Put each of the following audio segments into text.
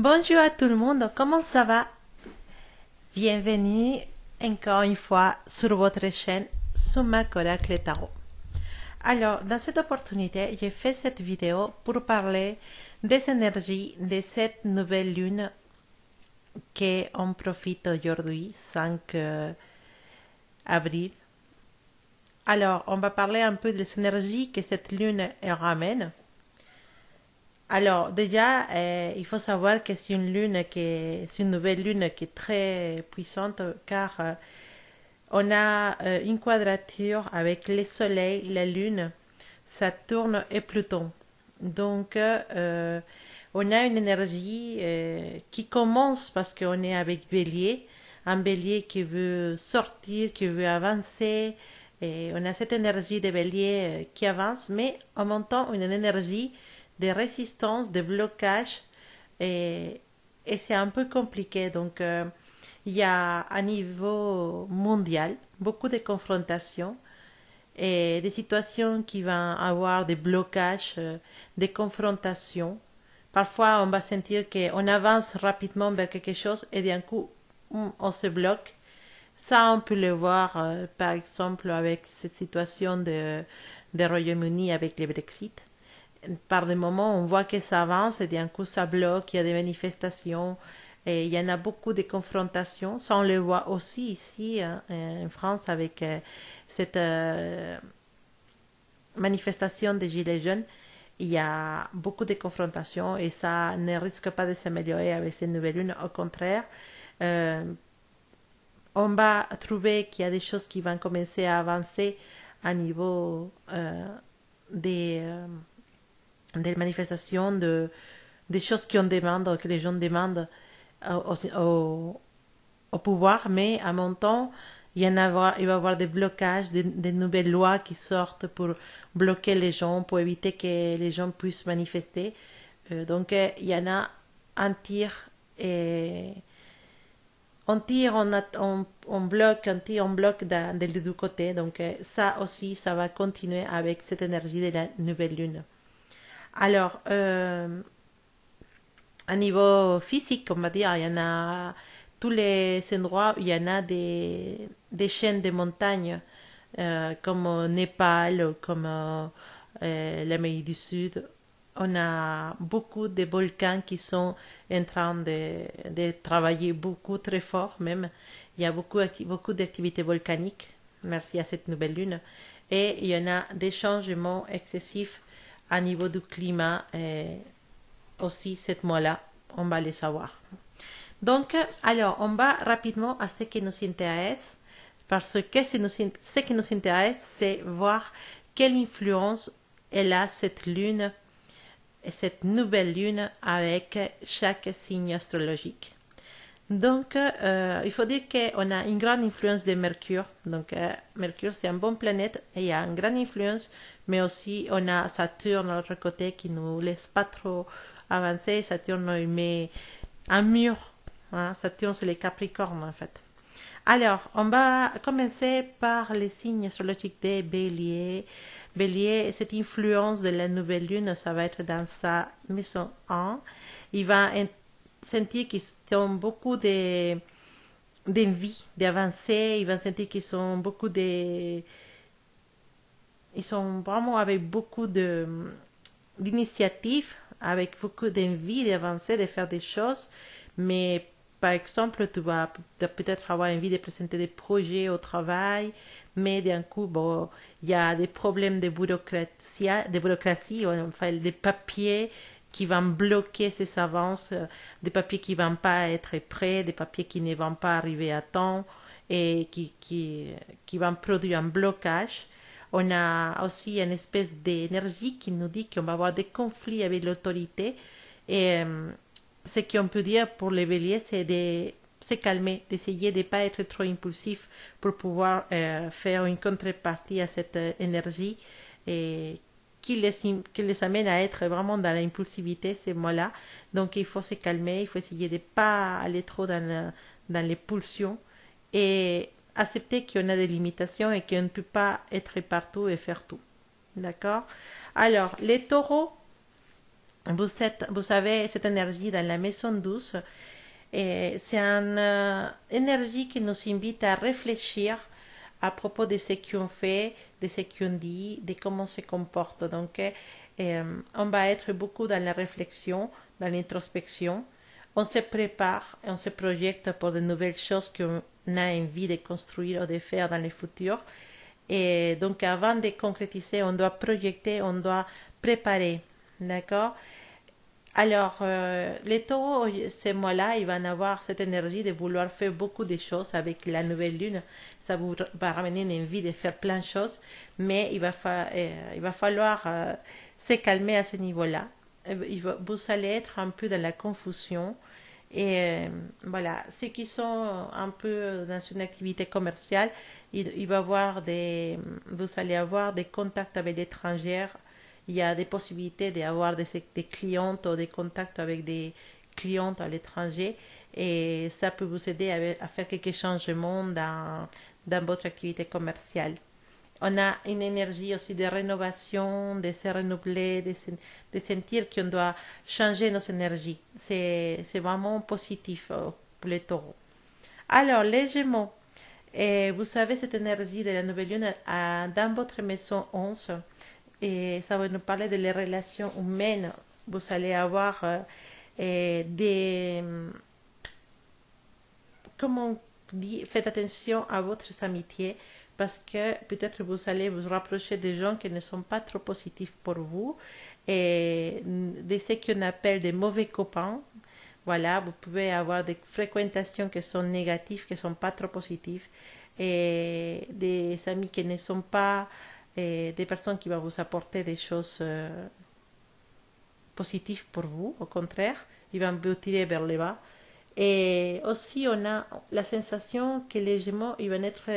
Bonjour à tout le monde, comment ça va? Bienvenue encore une fois sur votre chaîne Sumac Oracle Tarot. Alors, dans cette opportunité, j'ai fait cette vidéo pour parler des énergies de cette nouvelle lune qu'on profite aujourd'hui, 5 avril. Alors, on va parler un peu des énergies que cette lune elle ramène. Alors, déjà, il faut savoir que c'est une nouvelle lune qui est très puissante car on a une quadrature avec le Soleil, la Lune, Saturne et Pluton. Donc, on a une énergie qui commence parce qu'on est avec Bélier, un Bélier qui veut sortir, qui veut avancer. Et on a cette énergie de Bélier qui avance, mais en même temps, une énergie de résistance, de blocage, et, et c'est un peu compliqué. Donc, il y a à niveau mondial beaucoup de confrontations et des situations qui vont avoir des blocages, des confrontations. Parfois, on va sentir qu'on avance rapidement vers quelque chose et d'un coup, on se bloque. Ça, on peut le voir, par exemple, avec cette situation de Royaume-Uni avec le Brexit. Par des moments, on voit que ça avance et d'un coup, ça bloque, il y a des manifestations et il y en a beaucoup de confrontations. Ça, on le voit aussi ici en France avec cette manifestation des Gilets jaunes. Il y a beaucoup de confrontations et ça ne risque pas de s'améliorer avec cette nouvelle lune. Au contraire, euh, on va trouver qu'il y a des choses qui vont commencer à avancer à niveau des manifestations, des choses qu'on demande, que les gens demandent au pouvoir, mais en même temps, il va y avoir des blocages, des nouvelles lois qui sortent pour bloquer les gens, pour éviter que les gens puissent manifester. Donc, il y en a un tir et on tire, on bloque, on tire, on bloque des deux côtés. Donc, ça aussi, ça va continuer avec cette énergie de la nouvelle lune. Alors, à niveau physique, on va dire, il y en a tous les endroits où il y en a des chaînes de montagnes, comme au Népal, comme l'Amérique du Sud. On a beaucoup de volcans qui sont en train de travailler beaucoup, très fort même. Il y a beaucoup d'activités volcaniques, merci à cette nouvelle lune. Et il y en a des changements excessifs à niveau du climat. Aussi, cette mois-là, on va le savoir. Donc, alors, on va rapidement à ce qui nous intéresse, parce que ce qui nous intéresse, c'est voir quelle influence elle a cette lune, cette nouvelle lune avec chaque signe astrologique. Donc, il faut dire qu'on a une grande influence de Mercure. Donc, Mercure, c'est une bonne planète et il y a une grande influence, mais aussi on a Saturne de l'autre côté qui ne nous laisse pas trop avancer. Saturne, il met un mur. Hein. Saturne, c'est les Capricornes, en fait. Alors, on va commencer par les signes astrologiques des Béliers. Bélier, cette influence de la nouvelle lune, ça va être dans sa maison 1. Il va sentir qu'ils ont beaucoup d'envie d'avancer. Il va sentir qu'ils ont beaucoup de... Ils sont vraiment avec beaucoup d'initiatives, avec beaucoup d'envie d'avancer, de faire des choses. Mais par exemple, tu vas peut-être avoir envie de présenter des projets au travail, mais d'un coup, bon, il y a des problèmes de bureaucratie, enfin, des papiers qui vont bloquer ces avances, des papiers qui ne vont pas être prêts, des papiers qui ne vont pas arriver à temps et qui vont produire un blocage. On a aussi une espèce d'énergie qui nous dit qu'on va avoir des conflits avec l'autorité. Et ce qu'on peut dire pour les béliers, c'est de se calmer, d'essayer de ne pas être trop impulsif pour pouvoir faire une contrepartie à cette énergie et qui les amène à être vraiment dans l'impulsivité ces mois-là. Donc il faut se calmer, il faut essayer de ne pas aller trop dans les pulsions et accepter qu'on a des limitations et qu'on ne peut pas être partout et faire tout. D'accord? Alors, les taureaux, vous avez cette énergie dans la maison douce et c'est une énergie qui nous invite à réfléchir à propos de ce qu'on fait, de ce qu'on dit, de comment on se comporte. Donc, on va être beaucoup dans la réflexion, dans l'introspection. On se prépare, on se projette pour de nouvelles choses qu'on a envie de construire ou de faire dans le futur. Et donc, avant de concrétiser, on doit projeter, on doit préparer. D'accord? Alors, les taureaux, ces mois-là, ils vont avoir cette énergie de vouloir faire beaucoup de choses avec la nouvelle lune. Ça vous va ramener une envie de faire plein de choses, mais il va falloir se calmer à ce niveau-là. Vous allez être un peu dans la confusion. Et voilà, ceux qui sont un peu dans une activité commerciale, il va avoir vous allez avoir des contacts avec l'étranger. Il y a des possibilités d'avoir des clientes ou des contacts avec des clientes à l'étranger et ça peut vous aider à faire quelques changements dans votre activité commerciale. On a une énergie aussi de rénovation, de se renouveler, de sentir qu'on doit changer nos énergies. C'est vraiment positif pour les taureaux. Alors, les Gémeaux, et vous savez, cette énergie de la nouvelle lune dans votre maison 11, et ça va nous parler de les relations humaines. Vous allez avoir des... Comme on dit, faites attention à votre amitié parce que peut-être vous allez vous rapprocher des gens qui ne sont pas trop positifs pour vous et de ce qu'on appelle des mauvais copains. Voilà, vous pouvez avoir des fréquentations qui sont négatives, qui ne sont pas trop positives et des amis qui ne sont pas des personnes qui vont vous apporter des choses positives pour vous. Au contraire, ils vont vous tirer vers le bas. Et aussi, on a la sensation que les Gémeaux, ils vont être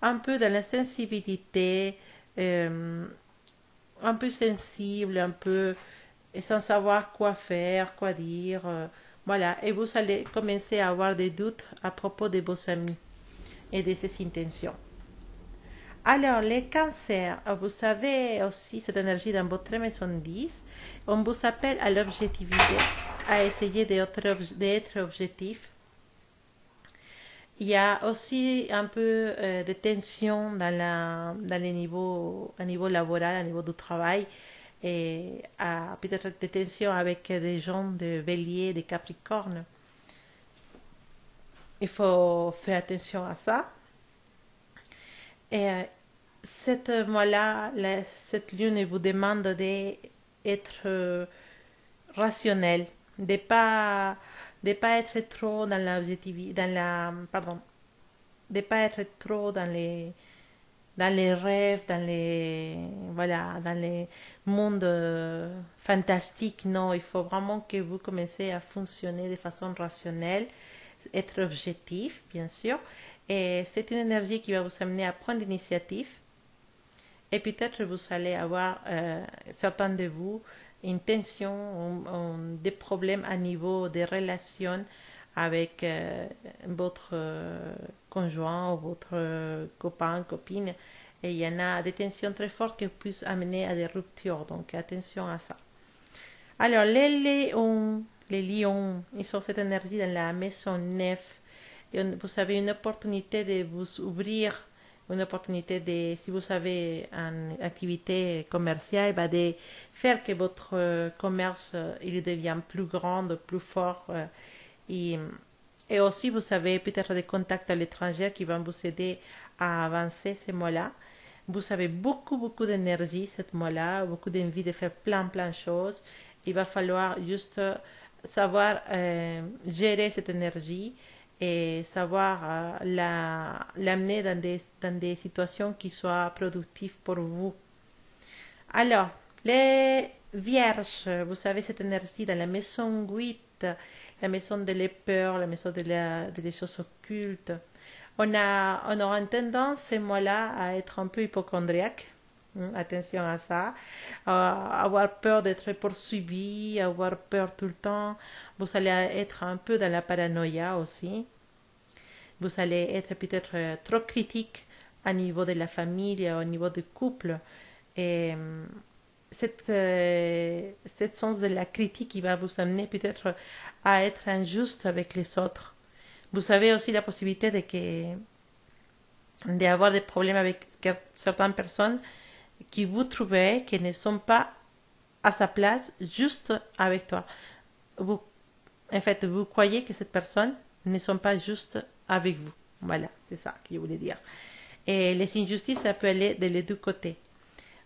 un peu dans la sensibilité, un peu sensible, un peu sans savoir quoi faire, quoi dire. Voilà, et vous allez commencer à avoir des doutes à propos de vos amis et de ses intentions. Alors, les cancers, vous savez aussi cette énergie dans votre maison 10, on vous appelle à l'objectivité, à essayer d'être objectif. Il y a aussi un peu de tension dans les niveaux, à niveau laboral, à niveau du travail, et peut-être des tensions avec des gens de Bélier, de Capricorne. Il faut faire attention à ça. Et cette mois-là, cette lune vous demande d'être rationnel, de pas être trop dans l'objectivité, pardon, de pas être trop dans les rêves, voilà, dans les mondes fantastiques. Non, il faut vraiment que vous commencez à fonctionner de façon rationnelle, être objectif, bien sûr. Et c'est une énergie qui va vous amener à prendre l'initiative. Et peut-être vous allez avoir, certains de vous, une tension, des problèmes à niveau des relations avec votre conjoint ou votre copain, copine. Et il y en a des tensions très fortes qui peuvent amener à des ruptures. Donc attention à ça. Alors, les lions, ils ont cette énergie dans la maison 9. Et vous avez une opportunité de vous ouvrir, une opportunité de, si vous avez une activité commerciale, bah de faire que votre commerce il devienne plus grand, plus fort. Et, et aussi, vous avez peut-être des contacts à l'étranger qui vont vous aider à avancer ces mois-là. Vous avez beaucoup, beaucoup d'énergie ce mois-là, beaucoup d'envie de faire plein, plein de choses. Il va falloir juste savoir gérer cette énergie et savoir l'amener dans des situations qui soient productives pour vous. Alors, les vierges, vous savez cette énergie dans la maison 8, la maison de les peurs, la maison des choses occultes. On aura une tendance, ces mois-là, à être un peu hypochondriaque. Attention à ça. Avoir peur d'être poursuivi, avoir peur tout le temps. Vous allez être un peu dans la paranoïa aussi. Vous allez être peut-être trop critique au niveau de la famille, au niveau du couple. Et cette sens de la critique qui va vous amener peut-être à être injuste avec les autres. Vous avez aussi la possibilité d'avoir des problèmes avec certaines personnes qui vous trouvez qui ne sont pas à sa place juste avec toi. Vous, en fait, vous croyez que cette personne ne sont pas juste avec vous. Voilà, c'est ça que je voulais dire. Et les injustices, ça peut aller de les deux côtés.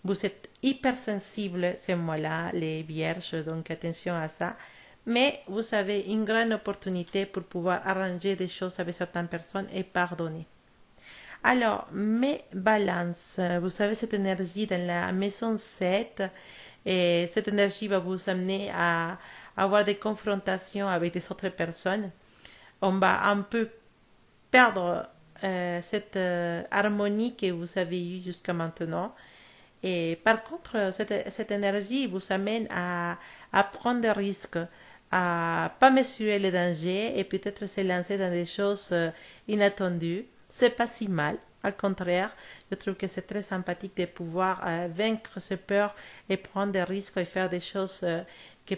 Vous êtes hypersensibles ces mois-là, les vierges, donc attention à ça. Mais vous avez une grande opportunité pour pouvoir arranger des choses avec certaines personnes et pardonner. Alors, mes balances, vous savez, cette énergie dans la maison 7, et cette énergie va vous amener à avoir des confrontations avec des autres personnes. On va un peu perdre cette harmonie que vous avez eue jusqu'à maintenant. Et par contre, cette énergie vous amène à prendre des risques, à pas mesurer les dangers et peut-être se lancer dans des choses inattendues. C'est pas si mal. Au contraire, je trouve que c'est très sympathique de pouvoir vaincre ses peurs et prendre des risques et faire des choses que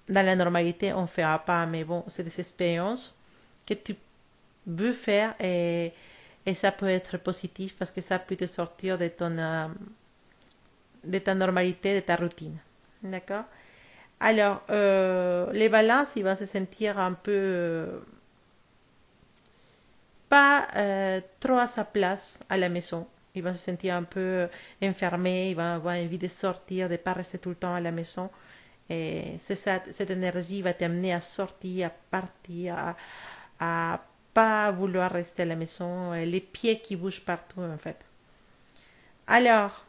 dans la normalité on ne fera pas. Mais bon, c'est des expériences que tu veux faire et ça peut être positif parce que ça peut te sortir de ta normalité, de ta routine. D'accord? Alors, les balances, ils vont se sentir un peu pas trop à sa place à la maison. Ils vont se sentir un peu enfermés, ils vont avoir envie de sortir, de ne pas rester tout le temps à la maison. Et c'est ça, cette énergie va t'amener à sortir, à partir, à pas vouloir rester à la maison, les pieds qui bougent partout en fait. Alors,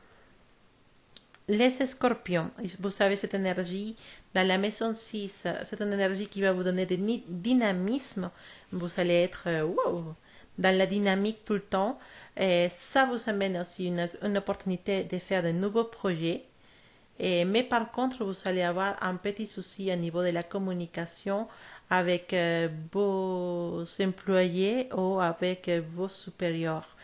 les scorpions, vous savez, cette énergie dans la maison 6, c'est une énergie qui va vous donner du dynamisme. Vous allez être wow, dans la dynamique tout le temps. Et ça vous amène aussi une opportunité de faire de nouveaux projets. Mais par contre, vous allez avoir un petit souci au niveau de la communication avec vos employés ou avec vos supérieurs.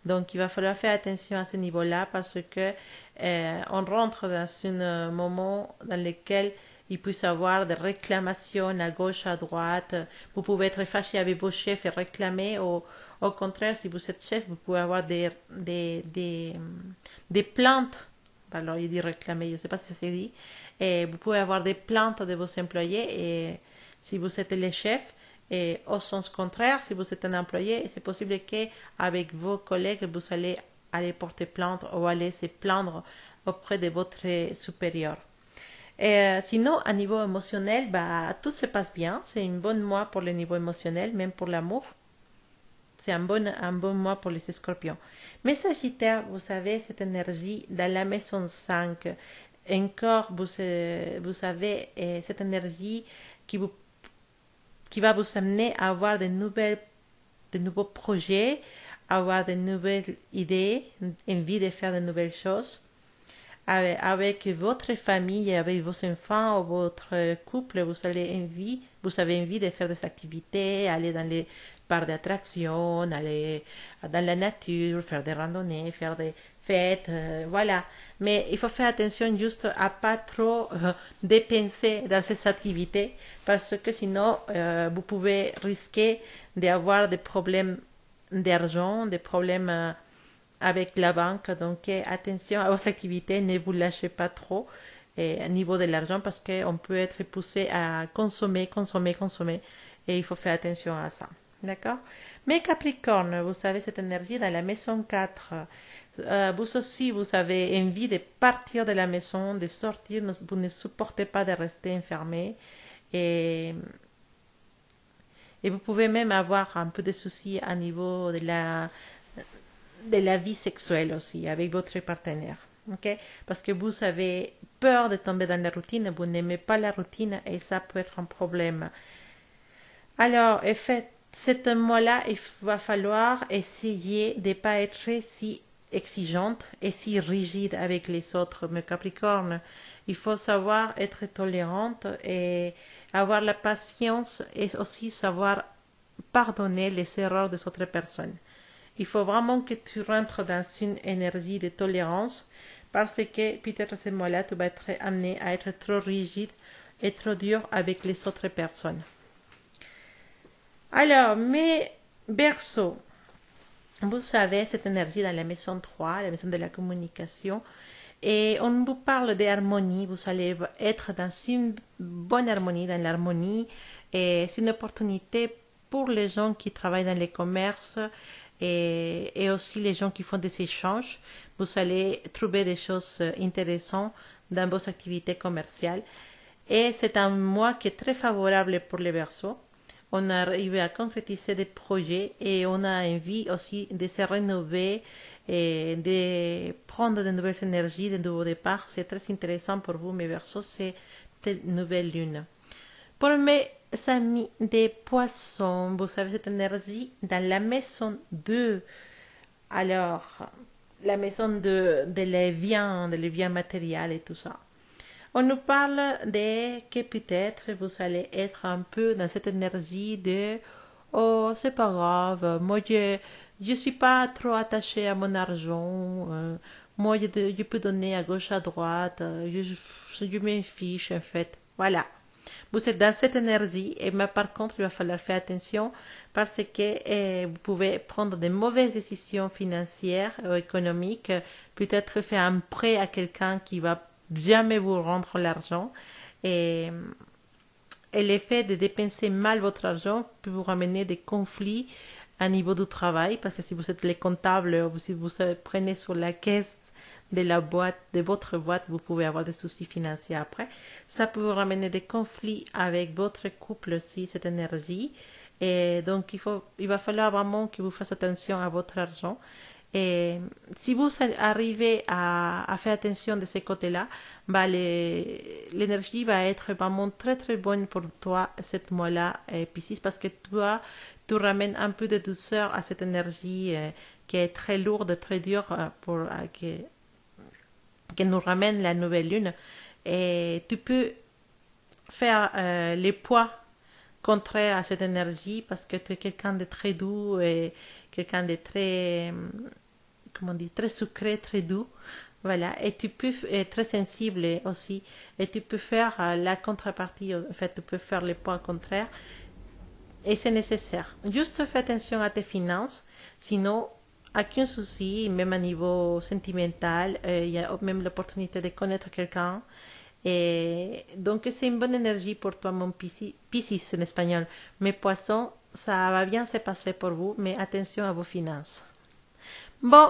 Donc, il va falloir faire attention à ce niveau-là parce que on rentre dans un moment dans lequel il peut y avoir des réclamations à gauche, à droite. Vous pouvez être fâché avec vos chefs et réclamer. Au contraire, si vous êtes chef, vous pouvez avoir des plaintes. Alors, il dit réclamer, je ne sais pas si c'est dit. Et vous pouvez avoir des plaintes de vos employés et si vous êtes le chef. Et au sens contraire, si vous êtes un employé, c'est possible qu'avec vos collègues, vous allez aller porter plainte ou aller se plaindre auprès de votre supérieur. Sinon, à niveau émotionnel, tout se passe bien. C'est une bonne mois pour le niveau émotionnel, même pour l'amour. C'est un bon mois pour les scorpions. Mais Sagittaire, vous savez, cette énergie dans la maison 5, encore, vous avez cette énergie qui va vous amener à avoir de nouveaux projets, à avoir de nouvelles idées, envie de faire de nouvelles choses. Avec votre famille, avec vos enfants ou votre couple, vous avez envie de faire des activités, aller dans les parcs d'attractions, aller dans la nature, faire des randonnées, faire des fêtes, voilà. Mais il faut faire attention juste à pas trop dépenser dans ces activités parce que sinon vous pouvez risquer d'avoir des problèmes d'argent, des problèmes avec la banque. Donc attention à vos activités, ne vous lâchez pas trop au niveau de l'argent parce qu'on peut être poussé à consommer et il faut faire attention à ça. D'accord? Mais Capricorne, vous savez cette énergie dans la maison 4. Vous aussi, vous avez envie de partir de la maison, de sortir, vous ne supportez pas de rester enfermé et vous pouvez même avoir un peu de soucis à niveau de la vie sexuelle aussi avec votre partenaire. Okay? Parce que vous avez peur de tomber dans la routine, vous n'aimez pas la routine et ça peut être un problème. Alors, en fait, ce mois-là, il va falloir essayer de ne pas être si exigeante et si rigide avec les autres. Mais Capricorne, il faut savoir être tolérante et avoir la patience et aussi savoir pardonner les erreurs des autres personnes. Il faut vraiment que tu rentres dans une énergie de tolérance parce que peut-être ce mois-là, tu vas être amené à être trop rigide et trop dur avec les autres personnes. Alors, mes berceaux, vous savez, cette énergie dans la maison 3, la maison de la communication, et on vous parle d'harmonie, vous allez être dans une bonne harmonie, dans l'harmonie, et c'est une opportunité pour les gens qui travaillent dans les commerces et aussi les gens qui font des échanges. Vous allez trouver des choses intéressantes dans vos activités commerciales. Et c'est un mois qui est très favorable pour les Verseaux. On arrive à concrétiser des projets et on a envie aussi de se rénover et de prendre de nouvelles énergies, de nouveaux départs. C'est très intéressant pour vous, mes Verseaux, c'est une nouvelle lune. Pour mes amis des poissons, vous savez cette énergie dans la maison 2. Alors, la maison de les viandes matériels et tout ça. On nous parle de que peut-être vous allez être un peu dans cette énergie de oh, c'est pas grave, moi je suis pas trop attaché à mon argent, moi je peux donner à gauche à droite, je me fiche en fait. Voilà. Vous êtes dans cette énergie, mais par contre, il va falloir faire attention parce que vous pouvez prendre de mauvaises décisions financières ou économiques, peut-être faire un prêt à quelqu'un qui va jamais vous rendre l'argent et, et l'effet de dépenser mal votre argent peut vous ramener des conflits à niveau du travail parce que si vous êtes les comptables ou si vous prenez sur la caisse de la boîte, de votre boîte, vous pouvez avoir des soucis financiers après. Ça peut vous ramener des conflits avec votre couple aussi, cette énergie. Et donc, il va falloir vraiment que vous fassiez attention à votre argent. Et si vous arrivez à faire attention de ce côté-là, bah l'énergie va être vraiment très très bonne pour toi cette mois-là, Piscis, parce que toi, tu ramènes un peu de douceur à cette énergie qui est très lourde, très dure pour qu'elle nous ramène la nouvelle lune. Et tu peux faire les poids contraires à cette énergie parce que tu es quelqu'un de très doux et quelqu'un de très, comment on dit, très sucré, très doux. Voilà, et tu peux être très sensible aussi, et tu peux faire la contrepartie, en fait, tu peux faire les points contraires, et c'est nécessaire. Juste fais attention à tes finances, sinon aucun souci, même à niveau sentimental, il y a même l'opportunité de connaître quelqu'un. Et donc c'est une bonne énergie pour toi, mon Piscis en espagnol. Mes poissons, ça va bien se passer pour vous, mais attention à vos finances. Bon,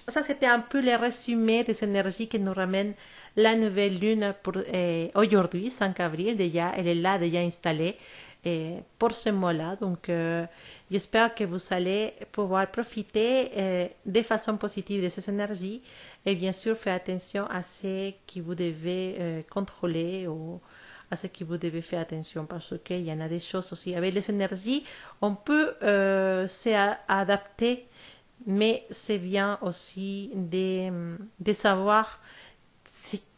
ça c'était un peu le résumé des énergies qui nous ramènent la nouvelle lune pour aujourd'hui, 5 avril, déjà, elle est là, déjà installée pour ce mois-là. Donc, j'espère que vous allez pouvoir profiter de façon positive de ces énergies et bien sûr faire attention à ce que vous devez contrôler ou à ce que vous devez faire attention parce qu'il y en a des choses aussi. Avec les énergies, on peut s'adapter, mais c'est bien aussi de savoir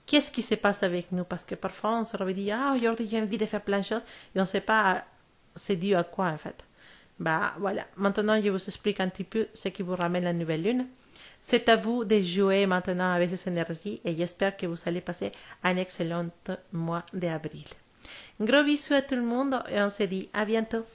qu'est-ce qui se passe avec nous parce que parfois on se réveille ah aujourd'hui j'ai envie de faire plein de choses et on ne sait pas c'est dû à quoi en fait. Bah voilà, maintenant je vous explique un petit peu ce qui vous ramène la nouvelle lune. C'est à vous de jouer maintenant avec ces énergies et j'espère que vous allez passer un excellent mois d'avril. Gros bisous à tout le monde et on se dit à bientôt.